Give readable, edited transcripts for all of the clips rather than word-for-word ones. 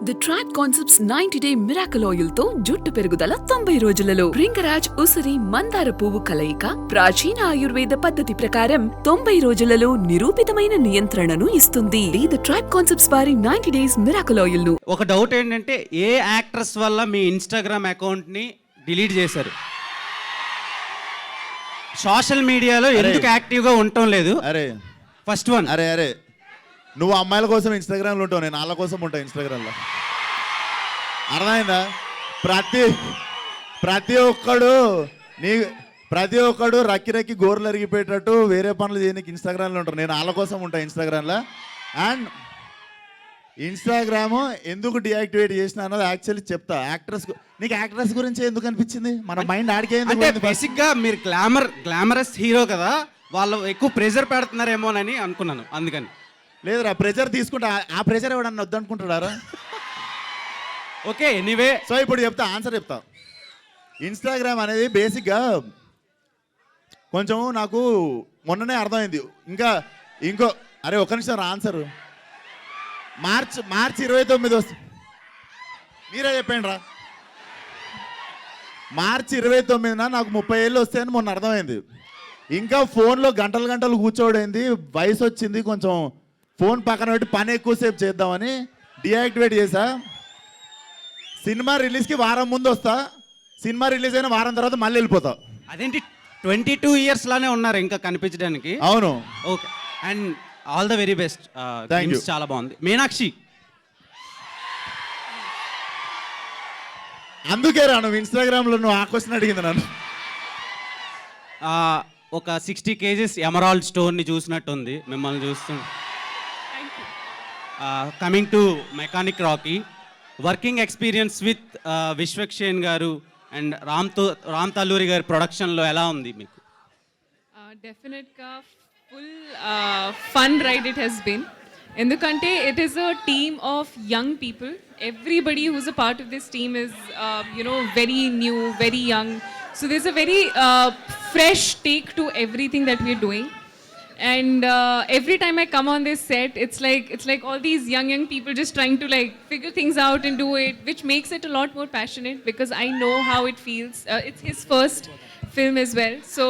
The tribe concepts 90-day miracle oil తో జుట్టు పెరుగుదల 90 రోజులలో. భృంగరాజ్ ఉసిరి మందార పువ్వు కలయిక ప్రాచీన ఆయుర్వేద పద్ధతి ప్రకారం 90 రోజులలో నిరూపితమైన నియంత్రణను ఇస్తుంది. ది ట్రైబ్ కాన్సెప్ట్స్ వారి 90 days మిరాకల్ ఆయిల్ ను. ఒక డౌట్ ఏంటంటే, ఏ యాక్ట్రెస్ వల్ల మీ ఇన్స్టాగ్రామ్ అకౌంట్ ని డిలీట్ చేశారు? సోషల్ మీడియాలో ఎందుకు యాక్టివ్ గా ఉండటం లేదు? అరే ఫస్ట్ వన్. అరే నువ్వు అమ్మాయిల కోసం ఇన్స్టాగ్రామ్లో ఉంటావు, నేను వాళ్ళ కోసం ఉంటాను ఇన్స్టాగ్రామ్లో. అర్థమైందా? ప్రతి ఒక్కడు రక్కి గోర్లు అరిగిపోయేటట్టు వేరే పనులు చేయడానికి ఇన్స్టాగ్రామ్లో ఉంటారు, నేను వాళ్ళ కోసం ఉంటాను ఇన్స్టాగ్రామ్లో. అండ్ ఇన్స్టాగ్రామ్ ఎందుకు డియాక్టివేట్ చేసిన అన్నది యాక్చువల్లీ చెప్తా. నీకు యాక్ట్రెస్ గురించి ఎందుకు అనిపించింది? మన మైండ్ ఆడికే. బేసిక్ గా మీరు గ్లామరస్ హీరో కదా, వాళ్ళు ఎక్కువ ప్రెజర్ పెడుతున్నారేమోనని అనుకున్నాను, అందుకని. లేదురా, ప్రెజర్ తీసుకుంటా. ఆ ప్రెజర్ ఎవడన్నా వద్దనుకుంటాడారా? Okay, anyway. సో ఇప్పుడు ఆన్సర్ చెప్తా. ఇన్స్టాగ్రామ్ అనేది బేసిక్గా కొంచెం నాకు మొన్ననే అర్థమైంది. అరే ఒక్క నిమిషం ఆన్సర్. మార్చ్ 29 వస్తుంది. మీరే చెప్పండి రా. మార్చి 29న నాకు 30 ఏళ్ళు వస్తాయని మొన్న అర్థమైంది. ఇంకా ఫోన్లో గంటలు కూర్చోడైంది, వయసు వచ్చింది, కొంచెం ఫోన్ పక్కన పెట్టి పని ఎక్కువసేపు చేద్దామని డియాక్టివేట్ చేసా. సినిమా రిలీజ్కి వారం ముందు వస్తా, సినిమా రిలీజ్ అయిన వారం తర్వాత మళ్ళీ వెళ్ళిపోతా. అదేంటి 22 years లానే ఉన్నారు ఇంకా కనిపించడానికి? అవును. Okay, and all the very best. చాలా బాగుంది. మీనాక్షి, అందుకే రా నువ్వు ఇన్స్టాగ్రామ్లో నువ్వు ఆ క్వశ్చన్ అడిగింది నన్ను. ఒక 60 kgs ఎమరాల్డ్ స్టోన్ని చూసినట్టుంది మిమ్మల్ని చూస్తుంది. Coming to mechanic Rocky, working experience with Vishwaksen గారు అండ్ రామ్ తల్లూరి గారి ప్రొడక్షన్లో ఎలా ఉంది మీకు? డెఫినెట్గా full fun ride it has been. ఎందుకంటే it is a team of young people. Everybody who's a part of this team is, very new, very young. So there's a very fresh take to everything that we're doing. And every time I come on this set, it's like all these young people just trying to figure things out and do it, which makes it a lot more passionate because I know how it feels. It's his first film as well. So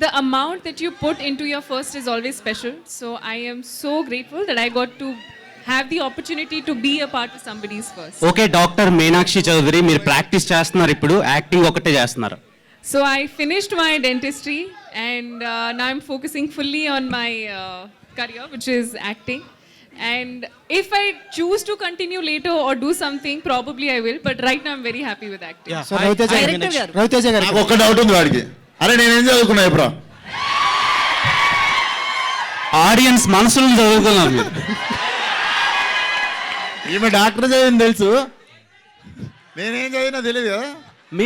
the amount that you put into your first is always special. So I am so grateful that I got to have the opportunity to be a part of somebody's first. Okay, doctor Meenakshi Chaudhary, మీరు practice చేస్తున్నారు ఇప్పుడు, acting ఒకటే చేస్తున్నారు? So I finished my dentistry and now I'm focusing fully on my career, which is acting. And if I choose to continue later or do something, probably I will. But right now I'm very happy with acting. Yeah. So Raviteja garu. నాకు ఒక doubt ఉంది వాడికి. అరే నేనేం చదువుకున్నా ఇప్పుడు? Audience మనసులను చదువుకున్నాను మీరు. ఈమె డాక్టర్ చదివింది తెలుసు, నేనేం చదివినా తెలియదు కదా,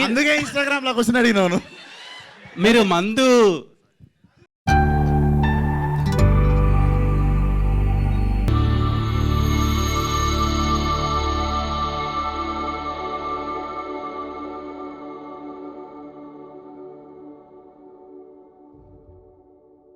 అందుకే ఇన్స్టాగ్రామ్లో క్వశ్చన్ అడిగినాను. మీరు మందు